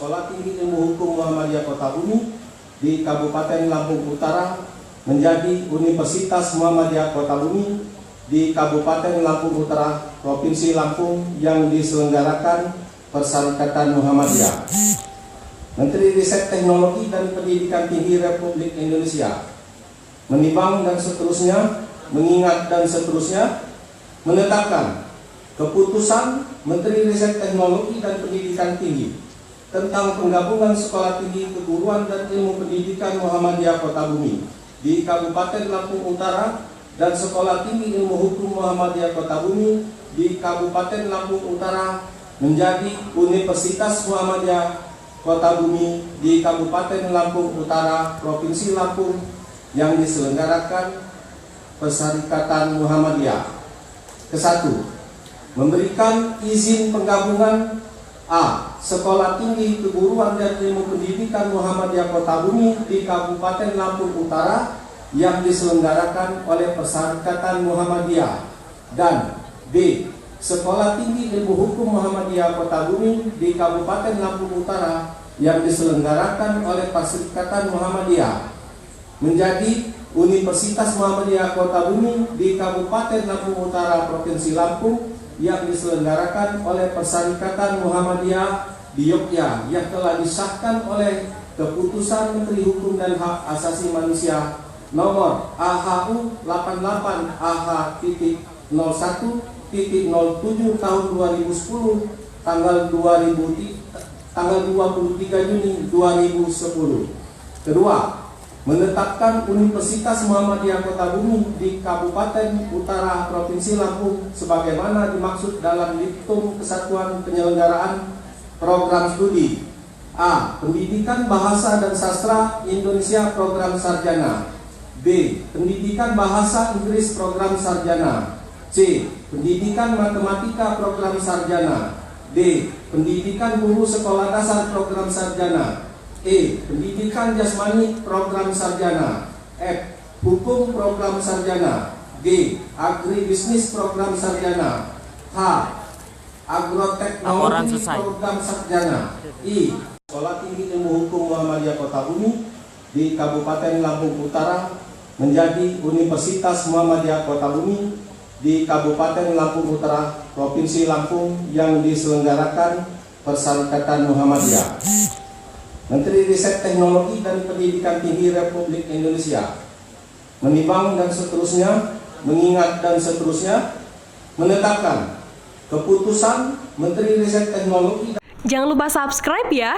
Sekolah Tinggi Ilmu Hukum Muhammadiyah Kota Bumi di Kabupaten Lampung Utara menjadi Universitas Muhammadiyah Kota Bumi di Kabupaten Lampung Utara, Provinsi Lampung yang diselenggarakan Persyarikatan Muhammadiyah. Menteri Riset Teknologi dan Pendidikan Tinggi Republik Indonesia menimbang dan seterusnya, mengingat dan seterusnya, menetapkan keputusan Menteri Riset Teknologi dan Pendidikan Tinggi tentang penggabungan Sekolah Tinggi Keguruan dan Ilmu Pendidikan Muhammadiyah Kota Bumi di Kabupaten Lampung Utara dan Sekolah Tinggi Ilmu Hukum Muhammadiyah Kota Bumi di Kabupaten Lampung Utara menjadi Universitas Muhammadiyah Kota Bumi di Kabupaten Lampung Utara, Provinsi Lampung yang diselenggarakan Persyarikatan Muhammadiyah. Kesatu, memberikan izin penggabungan A. Sekolah Tinggi Keguruan dan Ilmu Pendidikan Muhammadiyah Kota Bumi di Kabupaten Lampung Utara yang diselenggarakan oleh Persyarikatan Muhammadiyah, dan B. Sekolah Tinggi Ilmu Hukum Muhammadiyah Kota Bumi di Kabupaten Lampung Utara yang diselenggarakan oleh Persyarikatan Muhammadiyah menjadi Universitas Muhammadiyah Kota Bumi di Kabupaten Lampung Utara, Provinsi Lampung yang diselenggarakan oleh Persyarikatan Muhammadiyah di Yogyakarta yang telah disahkan oleh Keputusan Menteri Hukum dan Hak Asasi Manusia nomor AHU 88 AH.01.07 tahun 2010 tanggal 23 Juni 2010. Kedua, menetapkan Universitas Muhammadiyah Kota Bumi di Kabupaten Utara Provinsi Lampung sebagaimana dimaksud dalam Diktum Kesatuan Penyelenggaraan Program Studi A. Pendidikan Bahasa dan Sastra Indonesia Program Sarjana, B. Pendidikan Bahasa Inggris Program Sarjana, C. Pendidikan Matematika Program Sarjana, D. Pendidikan Guru Sekolah Dasar Program Sarjana, E. Pendidikan Jasmani Program Sarjana, F. Hukum Program Sarjana, G. Agribisnis Program Sarjana, H. Agroteknologi Program Sarjana, I. Sekolah Tinggi Ilmu Hukum Muhammadiyah Kota Bumi di Kabupaten Lampung Utara menjadi Universitas Muhammadiyah Kota Bumi di Kabupaten Lampung Utara, Provinsi Lampung yang diselenggarakan Persyarikatan Muhammadiyah. Menteri Riset Teknologi dan Pendidikan Tinggi Republik Indonesia menimbang dan seterusnya, mengingat dan seterusnya, menetapkan keputusan Menteri Riset Teknologi. Jangan lupa subscribe ya.